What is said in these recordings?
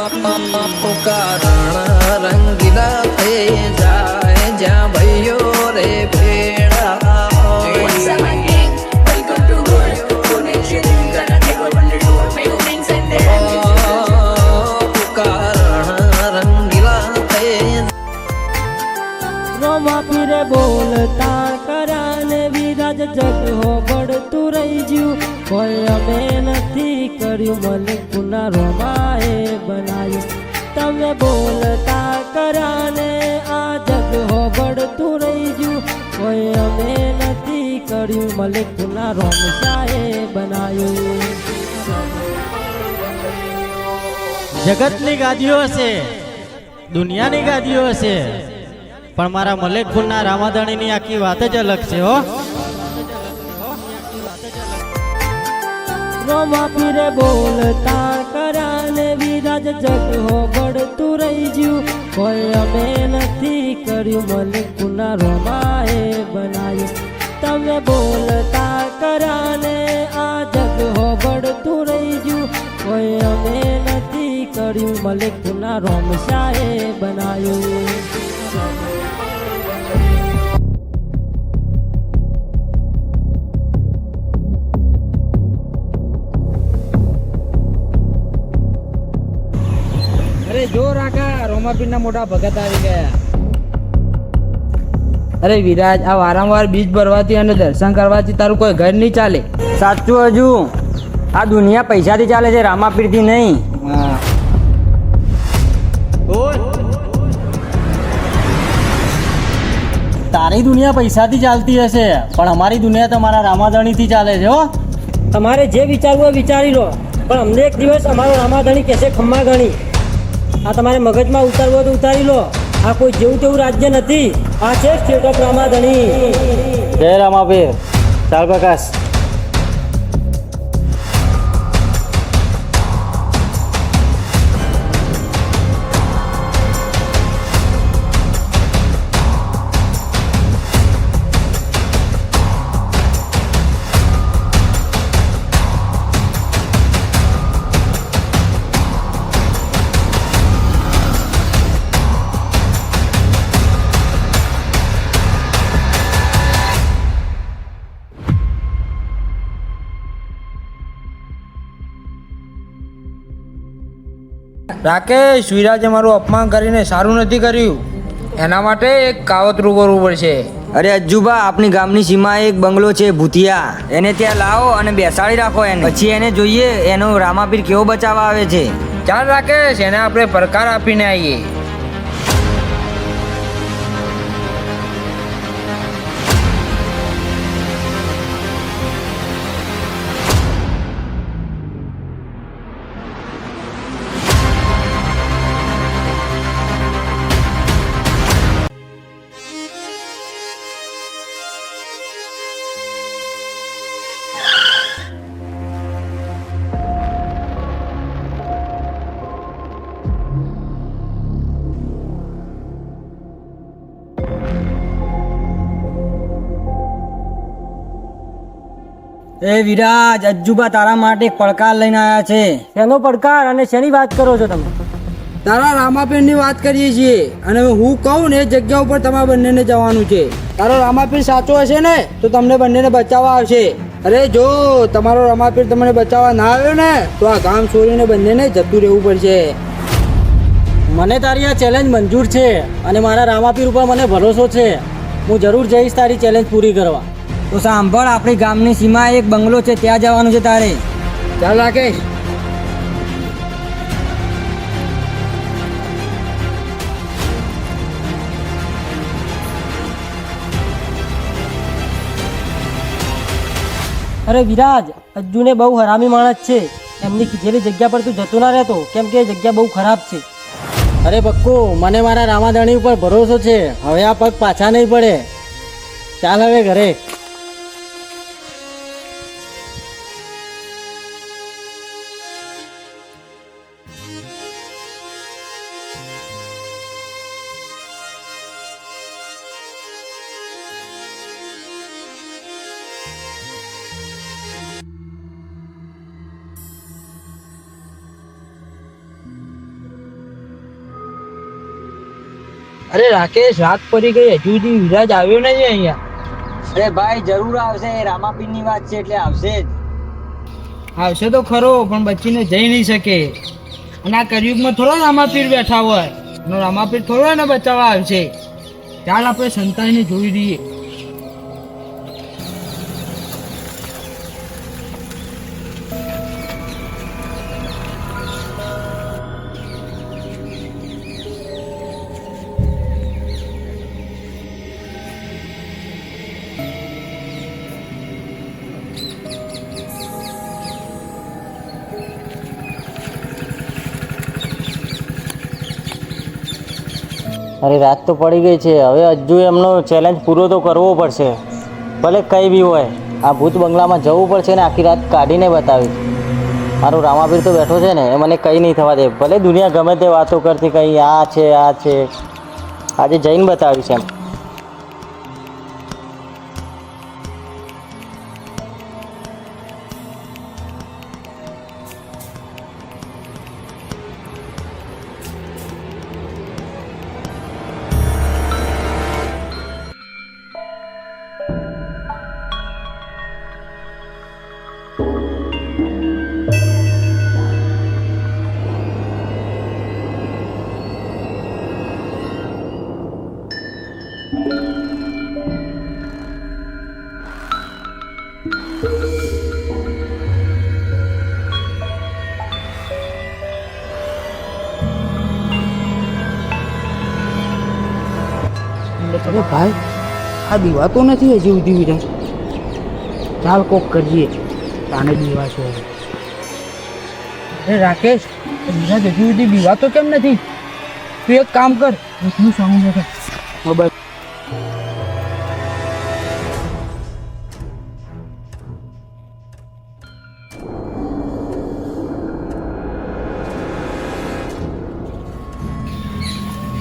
કારણ રંગીલા થઈ જાય જ્યાં ભાઈઓ રે ભેળા રોમાપીરે બોલતા કરાને વિરાજ જગ હો બળતું રહી જ્યું કોઈ અમે નથી કર્યું મલિકુના રોમાએ બનાવ્યું તમે બોલતા કરાને આ જગ હો બળતું રહી જ્યું કોઈ અમે નથી કર્યું મલિકુના રોમશાએ બનાવ્યું જગતની ગાદીઓ હશે, દુનિયાની ગાદીઓ હશે, પણ મારા મલેકપુરના રામાધણીની આખી વાત જ અલગ છે હો. રોમાપીરે બોલતા કરાને વિરાજ જગ હો બળતું રહી જ્યું કોઈ અમે નથી કર્યું મલિકુના રોમાએ બનાવ્યું તમે બોલતા કરાને આ જગ હો બળતું રહી જ્યું કોઈ અમે નથી કર્યું મલિકુના રોમશાએ બનાવ્યું જો રાકા રોમાપીરના મોટા ભગત આવી ગયા. અરે વિરાજ, આ વારંવાર બીજ ભરવાથી અને દર્શન કરવાથી તારું કોઈ ઘર નહીં ચાલે. સાચું. હજુ આ દુનિયા પૈસાથી ચાલે છે, રામાપીરથી નહીં. તારી દુનિયા પૈસાથી ચાલતી હશે, પણ અમારી દુનિયા તો મારા રામાધણીથી ચાલે છે હો. તમારે જે વિચારવું હોય વિચારી લો, પણ અમને એક દિવસ અમારો રામાધણી કહેશે ખમ્મા ગણી. આ તમારે મગજમાં ઉતારવું હોય તો ઉતારી લો. આ કોઈ જેવું તેવું રાજ્ય નથી, આ છે સ્ટેટ ઓફ રામાધણી. જય રામાપીર. ચાલ પ્રકાશ. રાકેશ, વિરાજે મારું અપમાન કરીને સારું નથી કર્યું, એના માટે એક કાવતરું કરવું પડશે. અરે અજ્જુબા, આપણી ગામની સીમાએ એક બંગલો છે ભૂતિયા, એને ત્યાં લાવો અને બેસાડી રાખો એને. પછી એને જોઈએ એનો રામાપીર કેવો બચાવવા આવે છે. ચાલ રાકેશ, એને આપણે પડકાર આપીને આવીએ. એ વિરાજ, અજ્જુબા તારા માટે એક પડકાર લઈને આવ્યા છે. શેનો પડકાર અને શેની વાત કરો છો તમે? તારા રામાપીરની વાત કરીએ છીએ, અને હું કહું ને એ જગ્યા ઉપર તમારા બંનેને જવાનું છે. તારો રામાપીર સાચો હશે ને તો તમને બંનેને બચાવવા આવશે. અરે જો તમારો રામાપીર તમને બચાવવા ના આવ્યો ને તો આ ગામ છોડીને બંનેને જતું રહેવું પડશે. મને તારી આ ચેલેન્જ મંજૂર છે અને મારા રામાપીર ઉપર મને ભરોસો છે. હું જરૂર જઈશ તારી ચેલેન્જ પૂરી કરવા. તો સાંભળ, આપણી ગામની સીમાએ એક બંગલો છે, ત્યાં જવાનું છે તારે. ચાલ રાકેશ. અરે વિરાજ, અજ્જુને બહુ હરામી માણસ છે, એમની કીધેલી જગ્યા પર તું જતો ના રહેતો, કેમ કે એ જગ્યા બહુ ખરાબ છે. અરે બક્કુ, મને મારા રામાધણી ઉપર ભરોસો છે. હવે આ પગ પાછા નહીં પડે. ચાલ હવે ઘરે. અરે રાકેશ, રાત પડી ગઈ, હજુ સુધી વિરાજ આવ્યો નહીં અહીંયા. અરે ભાઈ જરૂર આવશે, રામાપીરની વાત છે એટલે આવશે જ. આવશે તો ખરો, પણ બચીને જઈ નહીં શકે. અને આ કળિયુગમાં થોડો રામાપીર બેઠા હોય, અને રામાપીર થોડો એને બચાવવા આવશે. ચાલ આપણે સંતાઈને જોઈ દઈએ. અરે રાત તો પડી ગઈ છે, હવે હજુ એમનો ચેલેન્જ પૂરો તો કરવો પડશે. ભલે કંઈ બી હોય, આ ભૂત બંગલામાં જવું પડશે ને આખી રાત કાઢીને બતાવી. મારો રામાપીર તો બેઠો છે ને, એ મને કંઈ નહીં થવા દે. ભલે દુનિયા ગમે તે વાતો કરતી, કંઈ આ છે આ છે, આજે જઈને બતાવીશ એમ. અરે ભાઈ, આ દીવા તો નથી હજી સુધી વિરાજ. ચાલ કોક કરીએ, તાને દીવા છે. અરે રાકેશ, વિરાજ હજી સુધી દીવા તો કેમ નથી? તું એક કામ કર, એટલું સાઉન્ડ વગર મોબાઈલ.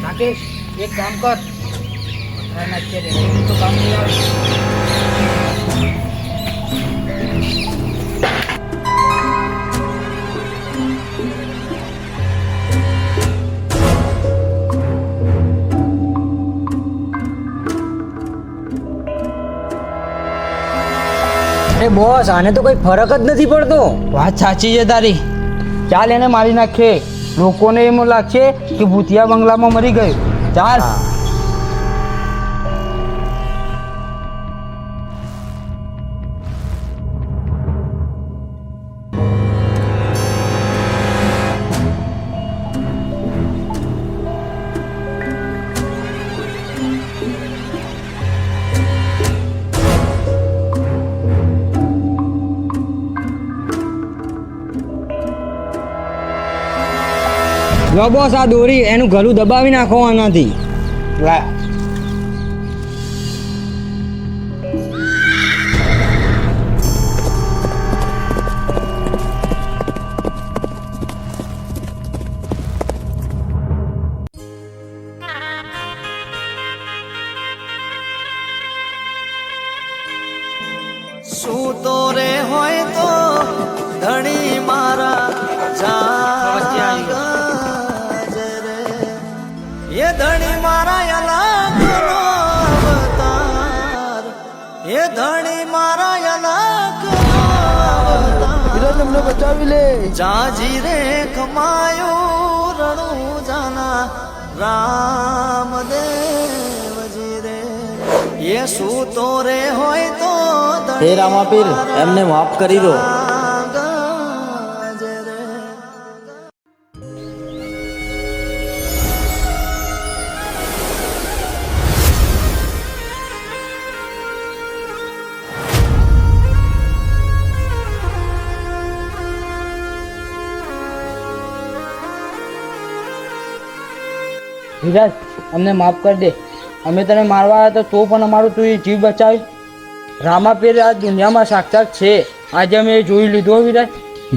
રાકેશ, એક કામ કર, તો કામ નહીં આવે. અરે બોસ, આને તો કોઈ ફરક જ નથી પડતો. વાત સાચી છે તારી. ચાલ એને મારી નાખીએ. લોકોને એમ લાગશે કે ભૂતિયા બંગલામાં મરી ગયું. ચાલ. લો બોસ, આ દોરી એનું ગળું દબાવી નાખો આનાથી. શું તો રે હોય તો ધણી મારા એ ધણી મારા અલગનો અવતાર, એ ધણી મારા અલગનો અવતાર. તમને બચાવી લે. જાજી રે કમાયું રણું જાના રામદેવજી રે. એ શું તો રે હોય તો હે રામાપીર, એમને માફ કરી દો. વિરાજ, અમને માફ કરી દે. અમે તને મારવા આવ્યા તો પણ અમારું તું એ જીવ બચાવી. રામાપીર આ દુનિયામાં સાક્ષાત છે, આજે અમે એ જોઈ લીધું. વિરાજ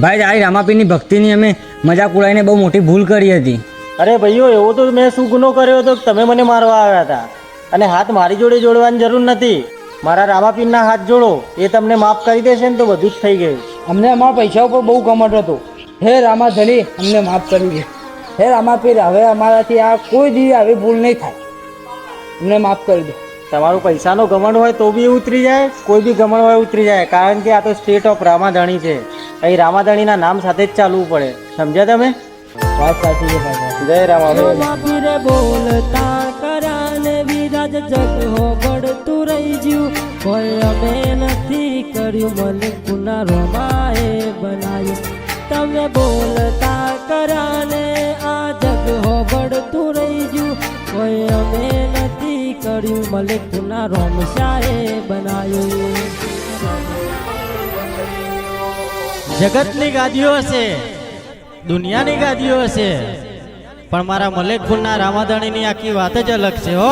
ભાઈ, આ રામાપીરની ભક્તિની અમે મજાક ઉડાવીને બહુ મોટી ભૂલ કરી હતી. અરે ભાઈઓ, એવો તો મેં શું ગુનો કર્યો હતો કે તમે મને મારવા આવ્યા હતા? અને હાથ મારી જોડે જોડવાની જરૂર નથી. મારા રામાપીરના હાથ જોડો, એ તમને માફ કરી દેશે ને તો બધું જ થઈ ગયું. અમને અમારા પૈસા ઉપર બહુ કમટ હતો. હે રામાધણી, અમને માફ કરી દે. હે રામાપીર, હવે અમારાથી આ કોઈ દી આવી ભૂલ નહીં થાય. અમને માફ કરી દો. તમારું પૈસાનો ઘમંડ હોય તો બી ઉતરી જાય, કોઈ બી ઘમંડ હોય ઉતરી જાય, કારણ કે આ તો સ્ટેટ ઓફ રામાધણી છે. અહીં રામાધણીના નામ સાથે જ ચાલવું પડે. સમજ્યા તમે? વાત સાચી છે ભાઈ. જય રામાભાઈ. રામાપીરે બોલતા કરાને વિરાજ જગ હોબળતું રહી જ્યું. કોઈ અમે નથી કર્યું, મલિકુના રોમાએ બનાવ્યું. તમે બોલતા કરાને આ જગ હોબળતું રહી જ્યું. કોઈ અમે નથી કર્યું, મલિકુના રોમશાએ બનાવ્યું. જગતની ગાદીઓ હશે, દુનિયાની ગાદીઓ હશે, પણ મારા મલેકપુરના રામાધણીની આખી વાત જ અલગ છે હો.